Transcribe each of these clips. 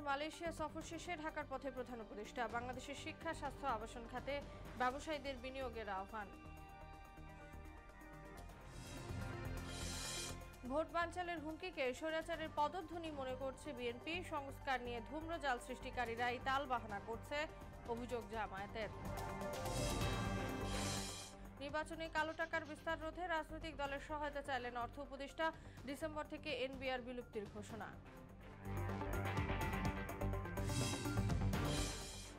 Malaysia সফর শেষে ঢাকার পথে প্রধান উপদেষ্টা। বাংলাদেশের শিক্ষা, স্বাস্থ্য, আবাসন খাতে ব্যবসায়ীদের বিনিয়োগের আহ্বান। ভোট বানচালের হুমকিকে স্বৈরাচারের পদধ্বনি মনে করছে বিএনপি। সংস্কার নিয়ে ধূম্রজাল সৃষ্টিকারীরাই তালবাহানা করছে, অভিযোগ জামায়াতের। নির্বাচনে কালো টাকার বিস্তার রোধে রাজনৈতিক দলের সহায়তা চাইলেন অর্থ উপদেষ্টা। ডিসেম্বর থেকে এনবিআর বিলুপ্তির ঘোষণা।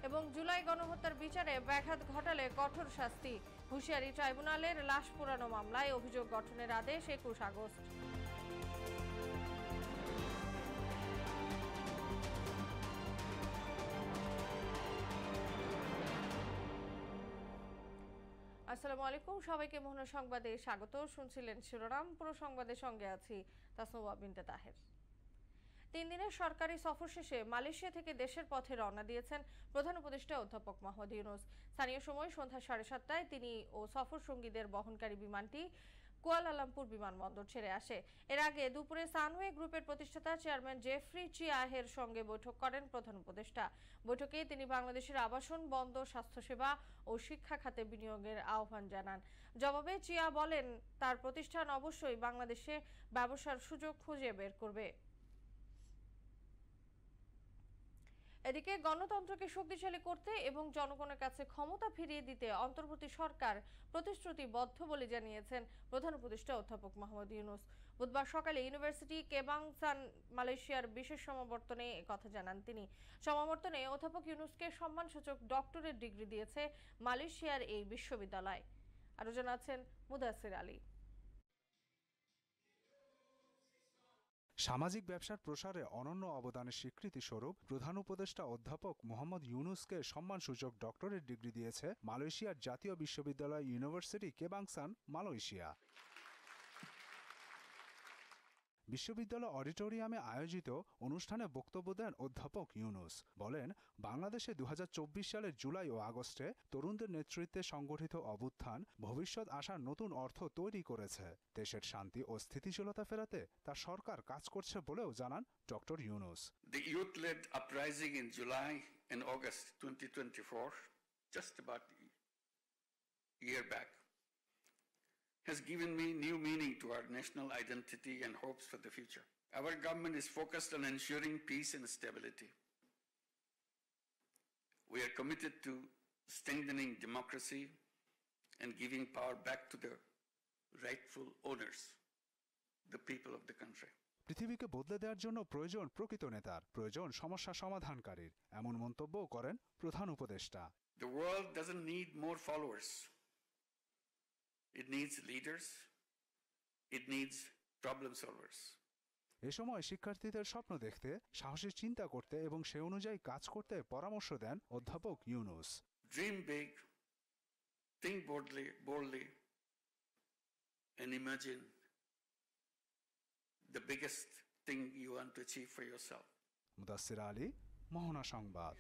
এবং জুলাই গণহত্যার বিচারে ব্যাঘাত ঘটালে কঠোর শাস্তি। হুঁশিয়ারি ট্রাইব্যুনালের লাশ পোড়ানো মামলায় অভিযোগ গঠনের আদেশ 21 আগস্ট। আসসালামু আলাইকুম, সবাইকে মোহনা সংবাদে স্বাগত। শুনছিলেন শিরোনাম, পুরো সংবাদের সঙ্গে আছি তাসনুয়া বিনতে তাহের। 3 দিনের সরকারি সফর শেষে মালয়েশিয়া থেকে দেশের পথে রওনা দিয়েছেন প্রধান উপদেষ্টা অধ্যাপক মোহাম্মদ ইউনূস। স্থানীয় সময় সন্ধ্যা 7:30টায় তিনি ও সফর সঙ্গীদের বহনকারী বিমানটি কুয়ালালামপুর বিমানবন্দর ছেড়ে আসে। এর আগে দুপুরে সানওয়ে গ্রুপের প্রতিষ্ঠাতা চেয়ারম্যান জেফ্রি চিয়াহের সঙ্গে বৈঠক করেন প্রধান উপদেষ্টা। বৈঠকে তিনি বাংলাদেশের আবাসন, বন্দর, স্বাস্থ্যসেবা ও শিক্ষা খাতে বিনিয়োগের আহ্বান জানান। জবাবে চিয়া বলেন, তার প্রতিষ্ঠান অবশ্যই বাংলাদেশে ব্যবসার সুযোগ খুঁজে বের করবে। এদিকে গণতন্ত্রকে শক্তিশালী করতে এবং জনগণের কাছে ক্ষমতা ফিরিয়ে দিতে অন্তর্বর্তী সরকার প্রতিশ্রুতিবদ্ধ বলে জানিয়েছেন প্রধান উপদেষ্টা অধ্যাপক মোহাম্মদ ইউনূস। বুধবার সকালে ইউনিভার্সিটি কেবাংসান মালয়েশিয়ার বিশেষ সমাবর্তনে একথা জানান তিনি। সমাবর্তনে অধ্যাপক ইউনূসকে সম্মানসূচক ডক্টরেট ডিগ্রি দিয়েছে মালয়েশিয়ার এই বিশ্ববিদ্যালয়। আরও জানাচ্ছেন মুদাসির আলী। সামাজিক ব্যবসার প্রসারে অনন্য অবদানের স্বীকৃতি স্বরূপ প্রধান উপদেষ্টা অধ্যাপক মোহাম্মদ ইউনূসকে সম্মানসূচক ডক্টরেট ডিগ্রি দিয়েছে মালয়েশিয়ার জাতীয় বিশ্ববিদ্যালয় ইউনিভার্সিটি কেবাংসান মালয়েশিয়া। বিশ্ববিদ্যালয় অডিটোরিয়ামে আয়োজিত অনুষ্ঠানে বক্তব্য দেন অধ্যাপক ইউনূস। বলেন, বাংলাদেশে 2024 সালের জুলাই ও আগস্টে তরুণদের নেতৃত্বে সংগঠিত অভ্যুত্থান ভবিষ্যৎ আশার নতুন অর্থ তৈরি করেছে। দেশের শান্তি ও স্থিতিশীলতা ফেরাতে তার সরকার কাজ করছে বলেও জানান doctor Yunus. The youth-led uprising in July and August 2024, just about a year back, has given me new meaning to our national identity and hopes for the future. Our government is focused on ensuring peace and stability. We are committed to strengthening democracy and giving power back to the rightful owners, the people of the country. পৃথিবীকে বদলে দেওয়ার জন্য প্রয়োজন প্রকৃত নেতার, প্রয়োজন সমস্যা সমাধানকারীর, এমন মন্তব্যও করেন প্রধান উপদেষ্টা। The world doesn't need more followers. It needs leaders. It needs problem solvers. এ সময় শিক্ষার্থীদের স্বপ্ন দেখতে, সাহসী চিন্তা করতে এবং সে অনুযায়ী কাজ করতে পরামর্শ দেন অধ্যাপক Yunus. Dream big, think boldly, and imagine the biggest thing you want to achieve for yourself. মুদাসির Ali, মোহনা সংবাদ।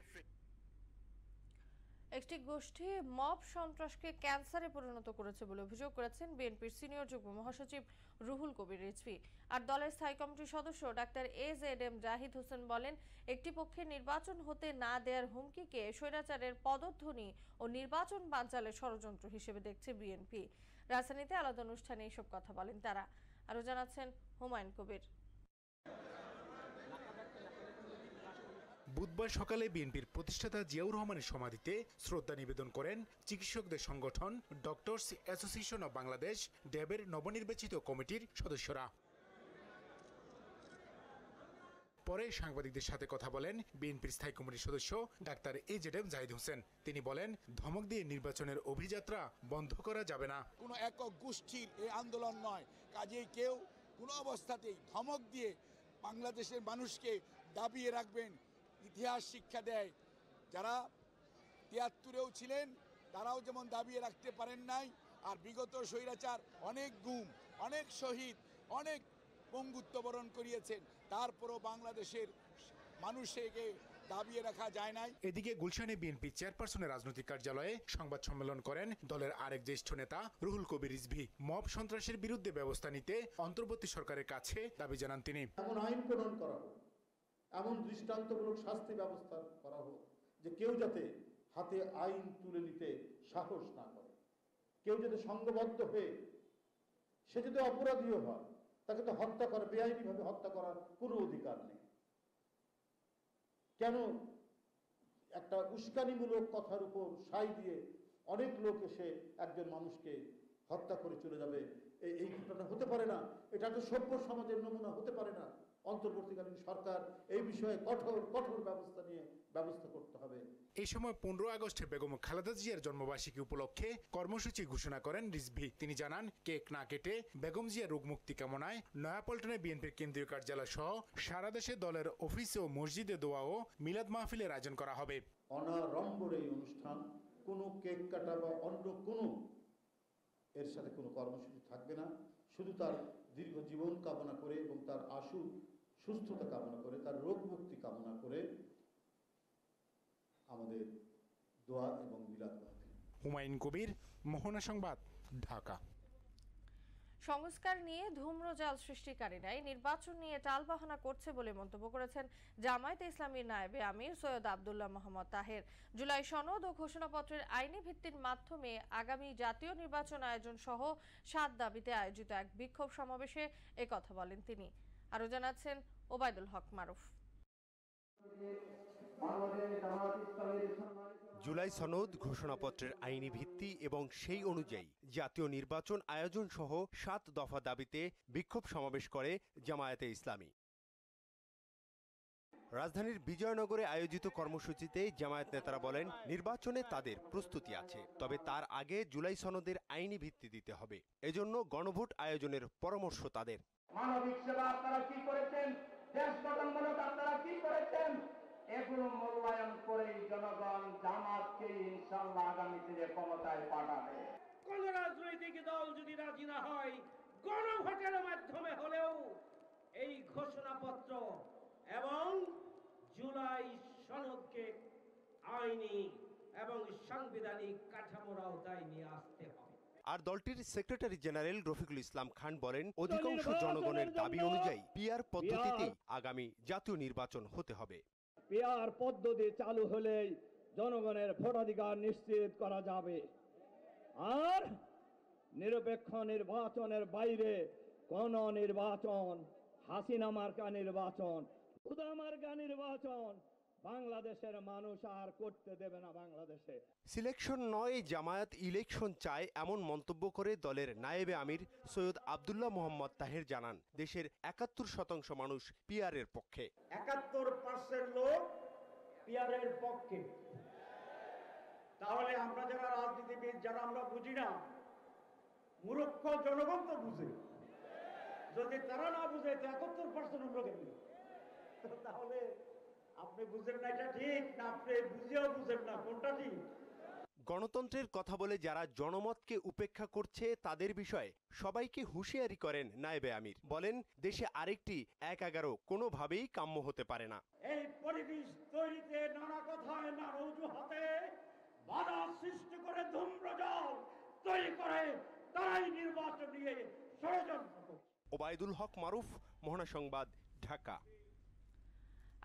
একটি গোষ্ঠী মব সন্ত্রাসকে ক্যান্সারে পরিণত করেছে বলে অভিযোগ করেছেন বিএনপির সিনিয়র যুগ্ম মহাসচিব রুহুল কবির রিজভী। আর দলের স্থায়ী কমিটির সদস্য ডাক্তার এজেডএম জাহিদ হোসেন বলেন, একটি পক্ষের নির্বাচন হতে না দেওয়ার হুমকিকে স্বৈরাচারের পদধ্বনি ও নির্বাচন বানচালের ষড়যন্ত্র হিসেবে দেখছে বিএনপি। রাজধানীতে আলাদা অনুষ্ঠানে এসব কথা বলেন তারা। আরও জানাচ্ছেন হুমায়ুন কবির। বুধবার সকালে বিএনপির প্রতিষ্ঠাতা জিয়াউর রহমানের সমাধিতে শ্রদ্ধা নিবেদন করেন চিকিৎসকদের সংগঠন ডক্টরস অ্যাসোসিয়েশন অব বাংলাদেশ ড্যাবের নবনির্বাচিত কমিটির সদস্যরা। পরে সাংবাদিকদের সাথে কথা বলেন বিএনপির স্থায়ী কমিটির সদস্য ডাক্তার এজেডএম জাহিদ হোসেন। তিনি বলেন, ধমক দিয়ে নির্বাচনের অভিযাত্রা বন্ধ করা যাবে না। কোনো একক গোষ্ঠীর এই আন্দোলন নয়, কাজেই কেউ কোনো অবস্থাতেই ধমক দিয়ে বাংলাদেশের মানুষকে দাবিয়ে রাখবেন। ইতিহাস শিক্ষা দেয়, যারা ৭৩-এও ছিলেন তারাও যেমন দাবিয়ে রাখতে পারেন নাই, আর বিগত স্বৈরাচার অনেক গুম, অনেক শহীদ, অনেক পঙ্গুত্ব বরণ করিয়েছেন, তারপরও বাংলাদেশের মানুষকে দাবিয়ে রাখা যায় নাই। এদিকে গুলশানে বিএনপি চেয়ারপারসনের রাজনৈতিক কার্যালয়ে সংবাদ সম্মেলন করেন দলের আরেক জ্যেষ্ঠ নেতা রুহুল কবির রিজভী। মব সন্ত্রাসের বিরুদ্ধে ব্যবস্থা নিতে অন্তর্বর্তী সরকারের কাছে দাবি জানান তিনি। এমন আইন প্রণয়ন করা হোক, এমন দৃষ্টান্তমূলক শাস্তি ব্যবস্থা করা হোক যে কেউ যাতে হাতে আইন তুলে নিতে সাহস না করে, কেউ যাতে সংঘবদ্ধ হয়ে, সে যদি অপরাধীও হয় তাকে তো হত্যা করা, বেআইনিভাবে হত্যা করার কোনো অধিকার নেই। কেন একটা উস্কানিমূলক কথার উপর সাই দিয়ে অনেক লোক এসে একজন মানুষকে হত্যা করে চলে যাবে? এই ঘটনা হতে পারে না। এটা তো সভ্য সমাজের নমুনা হতে পারে না। অন্তর্বর্তীকালীন সরকার এই বিষয়ে কঠোর ব্যবস্থা করতে হবে। এই সময় 15 আগস্টে বেগম খালেদা জিয়ার জন্মবার্ষিকী উপলক্ষে কর্মসূচি ঘোষণা করেন রিজভী। তিনি জানান, কেক না কেটে বেগম জিয়ার রোগ মুক্তি কামনায় নয়াপল্টনে বিএনপির কেন্দ্রীয় কার্যালয় সহ সারা দেশে দলের অফিস ও মসজিদে দোয়া ও মিলাদ মাহফিলের আয়োজন করা হবে। অনাড়ম্বর এই অনুষ্ঠান, কোনো কেক কাটা বা অন্য কোনো এর সাথে কোনো কর্মসূচি থাকবে না। শুধু তার দীর্ঘ জীবন কামনা করে এবং তার আশু সুস্থতা কামনা করে, তার রোগ মুক্তি কামনা করে আমাদের দোয়া এবং মিলাদ মাহফিল। হুমায়ুন কবির, মোহনা সংবাদ, ঢাকা। সংস্কার নিয়ে ধূম্রজাল সৃষ্টিকারীরাই নির্বাচন নিয়ে টালবাহানা করছে বলে মন্তব্য করেছেন জামায়াতে ইসলামীর নায়েবে আমির সৈয়দ আব্দুল্লাহ মোহাম্মদ তাহের। জুলাই সনদ ও ঘোষণাপত্রের আইনি ভিত্তির মাধ্যমে আগামী জাতীয় নির্বাচন আয়োজন সহ 7 দাবিতে আয়োজিত এক বিক্ষোভ সমাবেশে একথা বলেন তিনি। আরো জানাচ্ছেন ওবায়দুল হক মারুফ। জুলাই সনদ, ঘোষণাপত্রের আইনি ভিত্তি এবং সেই অনুযায়ী জাতীয় নির্বাচন আয়োজন সহ 7 দফা দাবিতে বিক্ষোভ সমাবেশ করে জামায়াতে ইসলামী। রাজধানীর বিজয়নগরে আয়োজিত কর্মসূচিতে জামায়াত নেতারা বলেন, নির্বাচনে তাদের প্রস্তুতি আছে, তবে তার আগে জুলাই সনদের আইনি ভিত্তি দিতে হবে। এজন্য গণভোট আয়োজনের পরামর্শ তাদের। মানবিক সেবা আপনারা কি করেছেন, দেশ গঠনমূলক আপনারা কি করেছেন, এগুলো মূল্যায়ন করে জনগণ জামাতকে ইনশাআল্লাহ আগামী দিনে ক্ষমতায় পাঠাবে। কোন রাজনৈতিক দল যদি রাজি না হয়, গণভোটের মাধ্যমে হলেও এই ঘোষণাপত্র এবং জুলাই সনদকে আইনি এবং সাংবিধানিক কাঠামোর আওতায় নিয়ে আসতে হবে। আর দলটির সেক্রেটারি জেনারেল রফিকুল ইসলাম খান বলেন, অধিকাংশ জনগণের দাবি অনুযায়ী পিআর পদ্ধতিতেই আগামী জাতীয় নির্বাচন হতে হবে। পিআর পদ্ধতি চালু হলেই জনগণের ভোটাধিকার নিশ্চিত করা যাবে। আর নিরপেক্ষ নির্বাচনের বাইরে কোন নির্বাচন, হাসিনা মার্কা নির্বাচন, খুদা মার্কা নির্বাচন বাংলাদেশের মানুষ আর করতে দেবে না। বাংলাদেশে সিলেকশন নয়, জামায়াত ইলেকশন চায়, এমন মন্তব্য করে দলের নায়েবে আমির সৈয়দ আব্দুল্লাহ মোহাম্মদ তাহের জানান, দেশের 71% মানুষ পিআরের পক্ষে। 71% লোক পিআরের পক্ষে। তাহলে আমরা যারা রাজনীতিবিদ, যারা আমরা বুঝি না, মূর্খ জনগণ তো বুঝে। যদি তারা না বুঝে তো 71% আমরা কেন? তাহলে আপনি বুঝেন না এটা ঠিক, না আপনি বুঝেও বুঝেন না কোনটা ঠিক? গণতন্ত্রের কথা বলে যারা জনমতকে উপেক্ষা করছে তাদের বিষয়ে সবাইকে হুঁশিয়ারি করেন নায়েবে আমির। বলেন, দেশে আরেকটি 1-11 কোনোভাবেই কাম্য হতে পারে না। এই পরিবেশ তৈরিতে নানা কথায়, নানা অজুহাতে বাধা সৃষ্টি করে ধূম্রজাল তৈরি করে তারাই নির্বাচন নিয়ে ষড়যন্ত্র করছে। ওবায়দুল হক মারুফ, মোহনা সংবাদ, ঢাকা।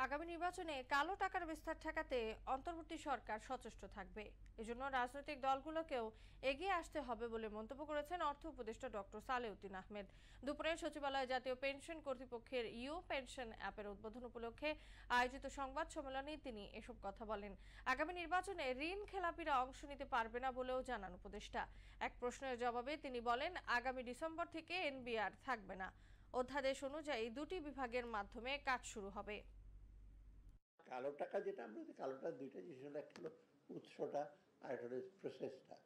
আগামী নির্বাচনে কালো টাকার বিস্তার ঠেকাতে অন্তর্বর্তী সরকার সচেষ্ট থাকবে। এজন্য রাজনৈতিক দলগুলোকেও এগিয়ে আসতে হবে বলে মন্তব্য করেছেন অর্থ উপদেষ্টা ডক্টর সালেউদ্দিন আহমেদ। দুপুরে সচিবালয়ে জাতীয় পেনশন কর্তৃপক্ষের ইউ পেনশন অ্যাপের উদ্বোধন উপলক্ষে আয়োজিত সংবাদ সম্মেলনে তিনি এসব কথা বলেন। আগামী নির্বাচনে ঋণ খেলাপিরা অংশ নিতে পারবে না বলেও জানান উপদেষ্টা। এক প্রশ্নের জবাবে তিনি বলেন, আগামী ডিসেম্বর থেকে এনবিআর থাকবে না। অধ্যাদেশ অনুযায়ী 2টি বিভাগের মাধ্যমে কাজ শুরু হবে। কালো টাকা যেটা, আমরা কালোটা 2টা জিনিস, একটা হলো উৎসটা আর একটা হলো প্রসেসটা।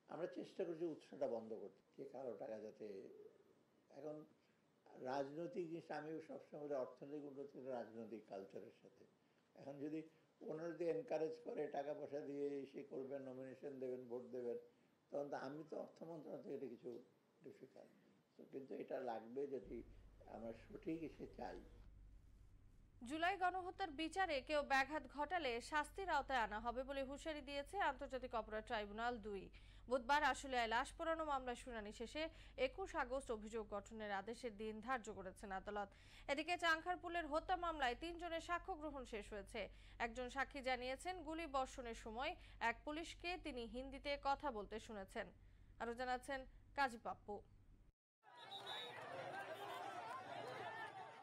আমরা চেষ্টা করছি উৎসটা বন্ধ করতে, যে কালো টাকা যাতে, এখন রাজনৈতিক জিনিস, আমি সবসময় বলি অর্থনৈতিক উন্নতি রাজনৈতিক কালচারের সাথে। এখন যদি ওনারা যদি এনকারেজ করে টাকা পয়সা দিয়ে এসে করবেন, নমিনেশন দেবেন, ভোট দেবেন, তখন তো আমি তো অর্থ মন্ত্রণালয় থেকে এটা কিছু ডিফিকাল্ট। কিন্তু এটা লাগবে যদি আমরা সঠিক এসে চাই। জুলাই গণহত্যার বিচারে কেউ ব্যাঘাত ঘটালে শাস্তির আওতায় আনা হবে বলে হুঁশিয়ারি দিয়েছে আন্তর্জাতিক অপরাধ ট্রাইব্যুনাল 2। বুধবার আশুলিয়ায় লাশ পোড়ানো মামলার শুনানি শেষে 21 আগস্ট অভিযোগ গঠনের আদেশের দিন ধার্য করেছেন আদালত। এদিকে চাংখারপুলের হত্যা মামলায় 3 জনের সাক্ষ্য গ্রহণ শেষ হয়েছে। একজন সাক্ষী জানিয়েছেন গুলি বর্ষণের সময় এক পুলিশকে তিনি হিন্দিতে কথা বলতে শুনেছেন। আরো জানাচ্ছেন কাজী পাপ্পু।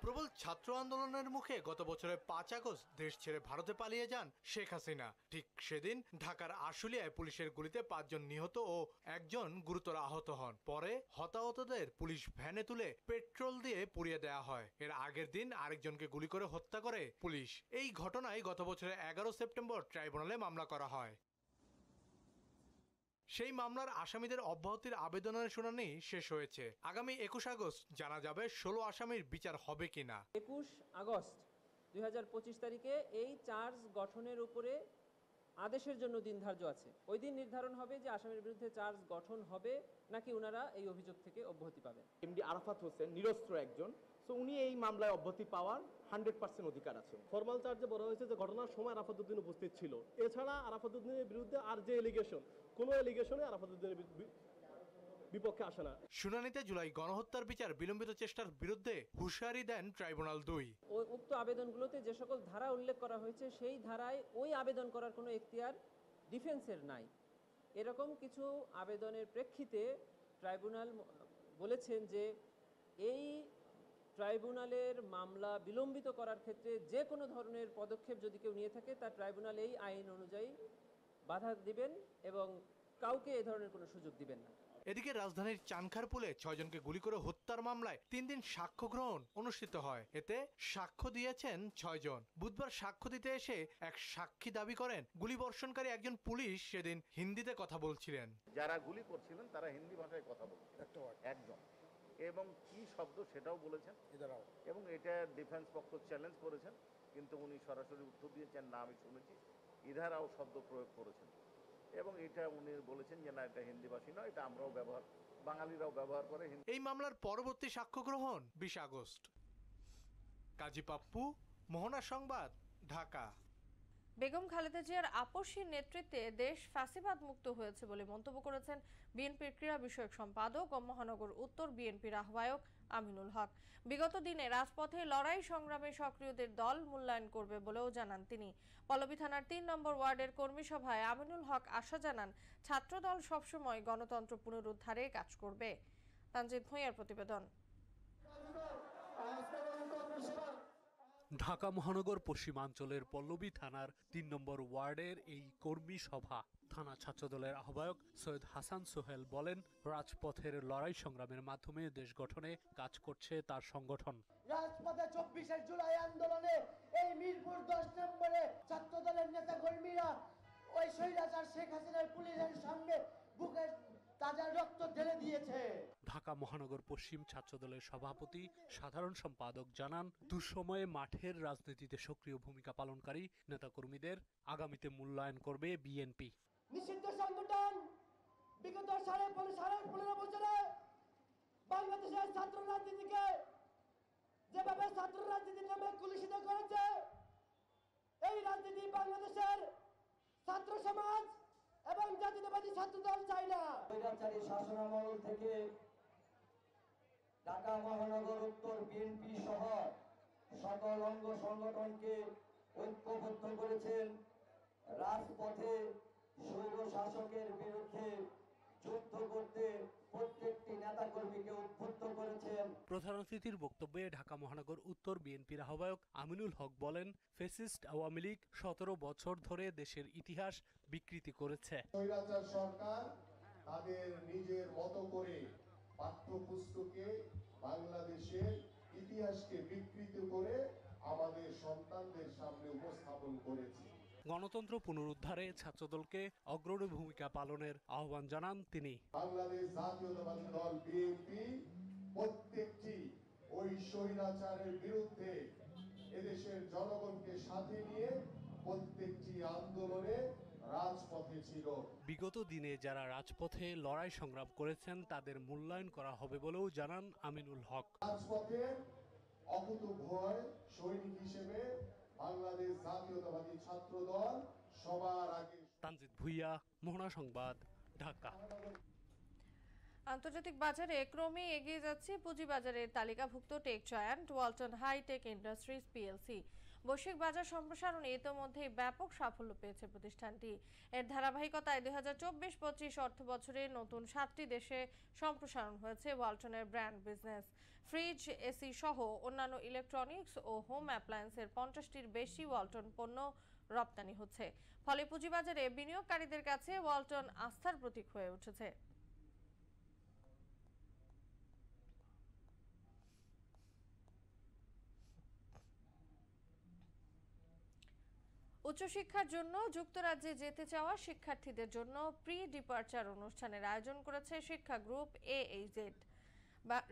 প্রবল ছাত্র আন্দোলনের মুখে গত বছরের 5 আগস্ট দেশ ছেড়ে ভারতে পালিয়ে যান শেখ হাসিনা। ঠিক সেদিন ঢাকার আশুলিয়ায় পুলিশের গুলিতে 5 জন নিহত ও 1 জন গুরুতর আহত হন। পরে হতাহতদের পুলিশ ভ্যানে তুলে পেট্রোল দিয়ে পুড়িয়ে দেওয়া হয়। এর আগের দিন আরেকজনকে গুলি করে হত্যা করে পুলিশ। এই ঘটনায় গত বছরের 11 সেপ্টেম্বর ট্রাইব্যুনালে মামলা করা হয়। সেই মামলার আসামিদের অব্যাহতির আবেদনের শুনানি শেষ হয়েছে। আগামী 21 আগস্ট জানা যাবে 16 আসামির বিচার হবে কিনা। 21 আগস্ট 2025 তারিখে এই চার্জ গঠনের উপরে আদেশের জন্য দিন ধার্য আছে। ওই দিন নির্ধারণ হবে যে আসামির বিরুদ্ধে চার্জ গঠন হবে নাকি ওনারা এই অভিযোগ থেকে অব্যাহতি পাবেন। এমডি আরাফাত হোসেন নিরস্ত্র একজন, সো উনি এই মামলায় অব্যাহতি পাওয়ার 100% অধিকার আছে। ফরমাল চার্জে বলা হয়েছে যে ঘটনার সময় আরাফাত উদ্দিন উপস্থিত ছিল। এছাড়া আরাফাত উদ্দিনের বিরুদ্ধে আর যে এলিগেশন, কোনো এলিগেশনে আরাফাত উদ্দিনের বিপক্ষে আসে না। শুনানিতে জুলাই গণহত্যার বিচার বিলম্বিত চেষ্টার বিরুদ্ধে হুঁশিয়ারি দেন ট্রাইব্যুনাল 2। উক্ত আবেদনগুলোতে যে সকল ধারা উল্লেখ করা হয়েছে সেই ধারায় ওই আবেদন করার কোনো এখতিয়ার ডিফেন্সের নাই। এরকম কিছু আবেদনের প্রেক্ষিতে ট্রাইব্যুনাল বলেছেন যে এই ট্রাইব্যুনালের মামলা বিলম্বিত করার ক্ষেত্রে যে কোনো ধরনের পদক্ষেপ যদি কেউ নিয়ে থাকে তা ট্রাইব্যুনাল এই আইন অনুযায়ী বাধা দিবেন এবং কাউকে এ ধরনের কোনো সুযোগ দিবেন না। এদিকে রাজধানীর চানখারপুলে 6 জনকে গুলি করে হত্যার মামলায় 3 দিন সাক্ষ্য গ্রহণ অনুষ্ঠিত হয়। এতে সাক্ষ্য দিয়েছেন 6 জন। বুধবার সাক্ষ্য দিতে এসে এক সাক্ষী দাবি করেন গুলিবর্ষণকারী একজন পুলিশ সেদিন হিন্দিতে কথা বলছিলেন। যারা গুলি করছিলেন তারা হিন্দি ভাষায় কথা বলছিলেন একজন, এবং কি শব্দ সেটাও বলেছেন, এবং এটা ডিফেন্স পক্ষ চ্যালেঞ্জ করেছেন, কিন্তু উনি সরাসরি উত্তর দিয়েছেন না আমি শুনেছি, ইধারাও শব্দ প্রয়োগ করেছেন, এবং এটা উনি বলেছেন যে না এটা হিন্দিভাষী নয়, এটা আমরাও বাঙালিরাও ব্যবহার করে। এই মামলার পরবর্তী সাক্ষ্য গ্রহণ 20 আগস্ট। কাজী পাপ্পু, মোহনা সংবাদ, ঢাকা। বেগম খালেদা জিয়ার আপসীর নেতৃত্বে দেশ ফ্যাসিবাদ মুক্ত হয়েছে বলে মন্তব্য করেছেন বিএনপির ক্রীড়া বিষয়ক সম্পাদক ও মহানগর উত্তর বিএনপির আহ্বায়ক আমিনুল হক। বিগত দিনে রাজপথে লড়াই সংগ্রামে সক্রিয়দের দল মূল্যায়ন করবে বলেও জানান তিনি। পল্লবী থানার 3 নম্বর ওয়ার্ডের কর্মী সভায় আমিনুল হক আশা জানান ছাত্রদল সবসময় গণতন্ত্র পুনরুদ্ধারে কাজ করবে। তানজিদ ভূঁইয়ার প্রতিবেদন। ঢাকা মহানগর পশ্চিমাঞ্চলের পল্লবী থানার 3 নম্বর ওয়ার্ডের এই কর্মী সভা থানা ছাত্রদলের আহ্বায়ক সৈয়দ হাসান সোহেল বলেন, রাজপথের লড়াই সংগ্রামের মাধ্যমে দেশ গঠনে কাজ করছে তার সংগঠন। রাজপথে 24শে জুলাই আন্দোলনে এই মিরপুর 10 নম্বরে ছাত্রদলের নেতা কর্মীরা ওই স্বৈরাচার শেখ হাসিনার পুলিশের সামনে বুকে তাজা রক্ত ঢেলে দিয়েছে। ঢাকা মহানগর পশ্চিম ছাত্রদলের সভাপতি সাধারণ সম্পাদক জানান, দুঃসময়ে মাঠের রাজনীতিতে সক্রিয় ভূমিকা পালনকারী নেতাকর্মীদের আগামীতে মূল্যায়ন করবে বিএনপি। নিষিদ্ধ সংগঠন বিগত 15.5 বছরে বাংলাদেশের ছাত্র রাজনীতিকে যেভাবে ছাত্র রাজনীতির নামে কুলুষিত করেছে, এই রাজনীতি বাংলাদেশের ছাত্র সমাজ এবং জাতীয়তাবাদী ছাত্রদল চায় না। স্বৈরাচারী শাসনামল থেকে ঢাকা মহানগর উত্তর বিএনপি সহ সকল অঙ্গ সংগঠনকে ঐক্যবদ্ধ করেছেন। রাজপথে স্বৈর শাসকের বিরুদ্ধে যুদ্ধ করতে প্রত্যেকটি নেতাকর্মীকে উদ্বুদ্ধ করেছেন। প্রধান অতিথির বক্তব্যে ঢাকা মহানগর উত্তর বিএনপির আহ্বায়ক আমিনুল হক বলেন, ফ্যাসিস্ট আওয়ামী লীগ 17 বছর ধরে দেশের ইতিহাস বিকৃতি করেছে। স্বৈরাচার সরকার তাদের নিজের মতো করে পাঠ্যপুস্তকে বাংলাদেশের ইতিহাসকে বিকৃত করে আমাদের সন্তানদের সামনে উপস্থাপন করেছে। গণতন্ত্র পুনরুদ্ধারে ছাত্রদলকে অগ্রণী ভূমিকা পালনের আহ্বান জানান তিনি। বাংলাদেশ জাতীয়তাবাদী দল বিএনপি প্রত্যেকটি ওই স্বৈরাচারের বিরুদ্ধে এদেশের জনগণকে সাথে নিয়ে প্রত্যেকটি আন্দোলনে রাজপথে ছিল। বিগত দিনে যারা রাজপথে লড়াই সংগ্রাম করেছেন তাদের মূল্যায়ন করা হবে বলেও জানান আমিনুল হক। রাজপথে অকুতোভয় সৈনিক হিসেবে বাংলাদেশ জাতীয়তাবাদী ছাত্রদল সবার আগে। তানজিদ ভূঁইয়া, মোহনা সংবাদ, ঢাকা। আন্তর্জাতিক বাজারে ক্রমেই এগিয়ে যাচ্ছে পুঁজিবাজারের তালিকাভুক্ত tech giant Walton hitech industries PLC. বৈশ্বিক বাজার সম্প্রসারণে ইতোমধ্যেই ব্যাপক সাফল্য পেয়েছে প্রতিষ্ঠানটি। এর ধারাবাহিকতায় 2024-25 অর্থবছরে নতুন 7টি দেশে সম্প্রসারণ হয়েছে ওয়ালটনের ব্র্যান্ড বিজনেস। ফ্রিজ, এসি সহ অন্যান্য ইলেকট্রনিক্স ও হোম অ্যাপ্লায়েন্সের 50টির বেশি ওয়ালটন পণ্য রপ্তানি হচ্ছে। ফলে পুঁজিবাজারে বিনিয়োগকারীদের কাছে ওয়ালটন আস্থার প্রতীক হয়ে উঠেছে। উচ্চশিক্ষার জন্য যুক্তরাজ্যে যেতে চাওয়া শিক্ষার্থীদের জন্য প্রি ডিপার্চার অনুষ্ঠানের আয়োজন করেছে শিক্ষা গ্রুপ AAZ।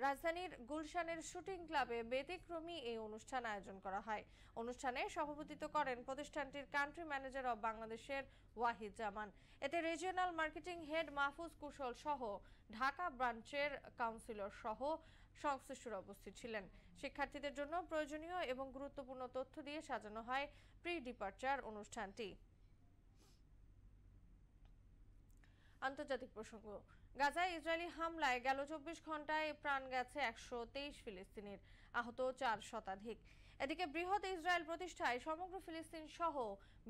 রাজধানীর গুলশানের শুটিং ক্লাবে ব্যতিক্রমী এই অনুষ্ঠান আয়োজন করা হয়। অনুষ্ঠানে সভাপতিত্ব করেন প্রতিষ্ঠানটির কান্ট্রি ম্যানেজার অব বাংলাদেশের ওয়াহিদ জামান। এতে রিজিওনাল মার্কেটিং হেড মাহফুজ কুশল সহ ঢাকা ব্রাঞ্চের কাউন্সিলর সহ সংশ্লিষ্টরা উপস্থিত ছিলেন। শিক্ষার্থীদের জন্য প্রয়োজনীয় এবং গুরুত্বপূর্ণ তথ্য দিয়ে সাজানো হয় প্রি ডিপার্চার অনুষ্ঠানটি। আন্তর্জাতিক প্রসঙ্গ, গাজায় ইসরায়েলি হামলায় গেল 24 ঘন্টায় প্রাণ গেছে 123 ফিলিস্তিনির, আহত 4 শতাধিক। এদিকে বৃহৎ ইসরায়েল প্রতিষ্ঠায় সমগ্র ফিলিস্তিন সহ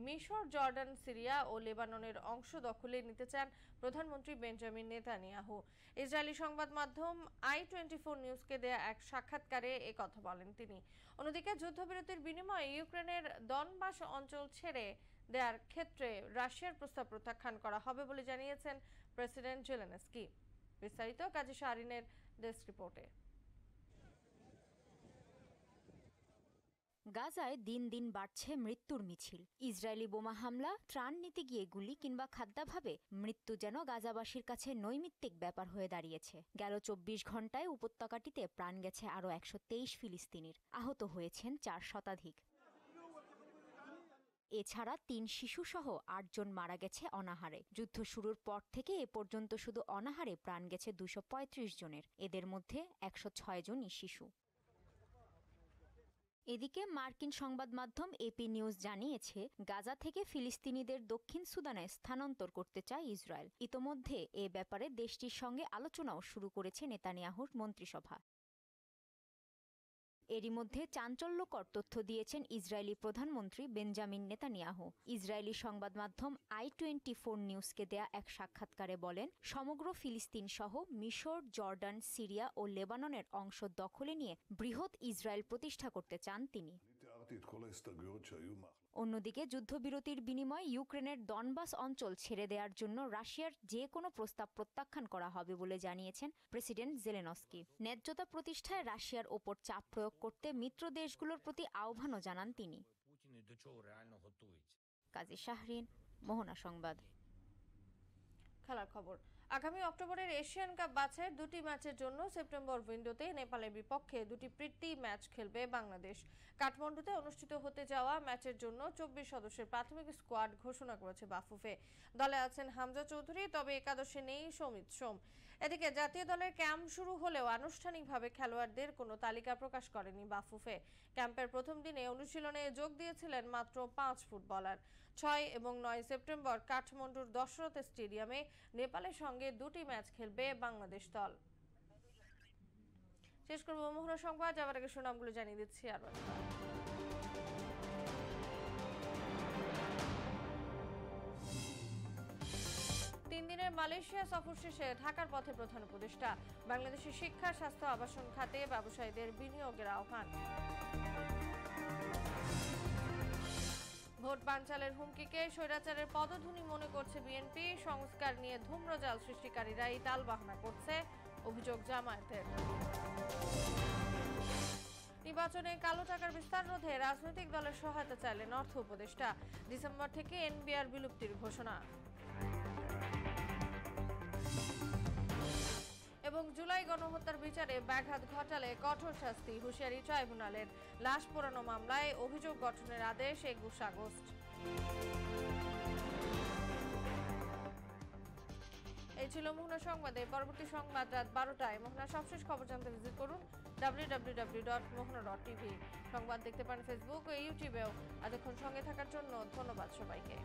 মিশর, জর্ডান, সিরিয়া ও লেবাননের অংশ দখলে নিতে চান প্রধানমন্ত্রী বেঞ্জামিন নেতানিয়াহু। ইসরায়েলি সংবাদ মাধ্যম i24 নিউজকে দেয়া এক সাক্ষাৎকারে একথা বলেন তিনি। অন্যদিকে যুদ্ধবিরতির বিনিময়ে ইউক্রেনের ডনবাস অঞ্চল ছেড়ে দেওয়ার ক্ষেত্রে রাশিয়ার প্রস্তাব প্রত্যাখ্যান করা হবে বলে জানিয়েছেন প্রেসিডেন্ট জেলেনস্কি। বিস্তারিত কাজী শাহরিনের ডেস্ক রিপোর্টে। গাজায় দিন দিন বাড়ছে মৃত্যুর মিছিল। ইসরায়েলি বোমা হামলা, ত্রাণ নিতে গিয়ে গুলি কিংবা খাদ্যাভাবে মৃত্যু যেন গাজাবাসীর কাছে নৈমিত্তিক ব্যাপার হয়ে দাঁড়িয়েছে। গেল 24 ঘন্টায় উপত্যকাটিতে প্রাণ গেছে আরও 123 ফিলিস্তিনির, আহত হয়েছেন 4 শতাধিক। এছাড়া 3 শিশুসহ 8 জন মারা গেছে অনাহারে। যুদ্ধ শুরুর পর থেকে এ পর্যন্ত শুধু অনাহারে প্রাণ গেছে 235 জনের, এদের মধ্যে 106 জনই শিশু। এদিকে মার্কিন সংবাদ মাধ্যম এপি নিউজ জানিয়েছে, গাজা থেকে ফিলিস্তিনিদের দক্ষিণ সুদানে স্থানান্তর করতে চায় ইসরায়েল। ইতোমধ্যে এ ব্যাপারে দেশটির সঙ্গে আলোচনাও শুরু করেছে নেতানিয়াহুর মন্ত্রিসভা। এরই মধ্যে চাঞ্চল্যকর তথ্য দিয়েছেন ইসরায়েলি প্রধানমন্ত্রী বেঞ্জামিন নেতানিয়াহু। ইসরায়েলি সংবাদ মাধ্যম i24 নিউজকে দেয়া এক সাক্ষাৎকারে বলেন, সমগ্র ফিলিস্তিন সহ মিশর, জর্ডান, সিরিয়া ও লেবাননের অংশ দখলে নিয়ে বৃহৎ ইসরায়েল প্রতিষ্ঠা করতে চান তিনি। অন্যদিকে যুদ্ধবিরতির বিনিময়ে ইউক্রেনের ডনবাস অঞ্চল ছেড়ে দেওয়ার জন্য রাশিয়ার যে কোনো প্রস্তাব প্রত্যাখ্যান করা হবে বলে জানিয়েছেন প্রেসিডেন্ট জেলেনস্কি। ন্যায্যতা প্রতিষ্ঠায় রাশিয়ার ওপর চাপ প্রয়োগ করতে মিত্র দেশগুলোর প্রতি আহ্বানও জানান তিনি। কাজী শাহরিন, মোহনা সংবাদ। খেলার খবর, আগামী অক্টোবরের এশিয়ান কাপ বাছাইয়ের 2টি ম্যাচের জন্য সেপ্টেম্বর উইন্ডোতে নেপালের বিপক্ষে 2টি প্রীতি ম্যাচ খেলবে বাংলাদেশ। কাঠমান্ডুতে অনুষ্ঠিত হতে যাওয়া ম্যাচের জন্য 24 সদস্যের প্রাথমিক স্কোয়াড ঘোষণা করেছে বাফুফে। দলে আছেন হামজা চৌধুরী, তবে একাদশে নেই সমিত সোম। এদিকে জাতীয় দলের ক্যাম্প শুরু হলেও আনুষ্ঠানিকভাবে খেলোয়াড়দের কোনো তালিকা প্রকাশ করেনি বাফুফে। ক্যাম্পের প্রথম দিনে অনুশীলনে যোগ দিয়েছিলেন মাত্র 5 ফুটবলার। 6 এবং 9 সেপ্টেম্বর কাঠমান্ডুর দশরথ স্টেডিয়ামে নেপালের সঙ্গে 2টি ম্যাচ খেলবে বাংলাদেশ দল। শেষ করব মোহনা সংবাদ, যাওয়ার আগে সুনামগুলো জানিয়ে দিচ্ছি আরো একবার। 3 দিনের মালয়েশিয়া সফর শেষে ঢাকার পথে প্রধান উপদেষ্টা। বাংলাদেশের শিক্ষা, স্বাস্থ্য, আবাসন খাতে ব্যবসায়ীদের বিনিয়োগের আহ্বান। ভোট বানচালের হুমকিকে স্বৈরাচারের পদধ্বনি মনে করছে বিএনপি। সংস্কার নিয়ে ধূম্রজাল সৃষ্টিকারীরাই টালবাহানা করছে, অভিযোগ জামায়াতের। নির্বাচনে কালো টাকার বিস্তার রোধে রাজনৈতিক দলের সহায়তা চাইলেন অর্থ উপদেষ্টা। ডিসেম্বর থেকে এনবিআর বিলুপ্তির ঘোষণা। এবং জুলাই গণহত্যার বিচারে ব্যাঘাত ঘটালে কঠোর শাস্তি, হুঁশিয়ারি ট্রাইব্যুনালের। লাশ পোড়ানো মামলায় অভিযোগ গঠনের আদেশ 21 আগস্ট। এই ছিল মোহনা সংবাদে। পরবর্তী সংবাদ রাত 12টায়। মোহনা সবশেষ খবর জানতে ভিজিট করুন www.mohana.tv। সংবাদ দেখতে পান ফেসবুক ও ইউটিউবেও। এতক্ষণ সঙ্গে থাকার জন্য ধন্যবাদ সবাইকে।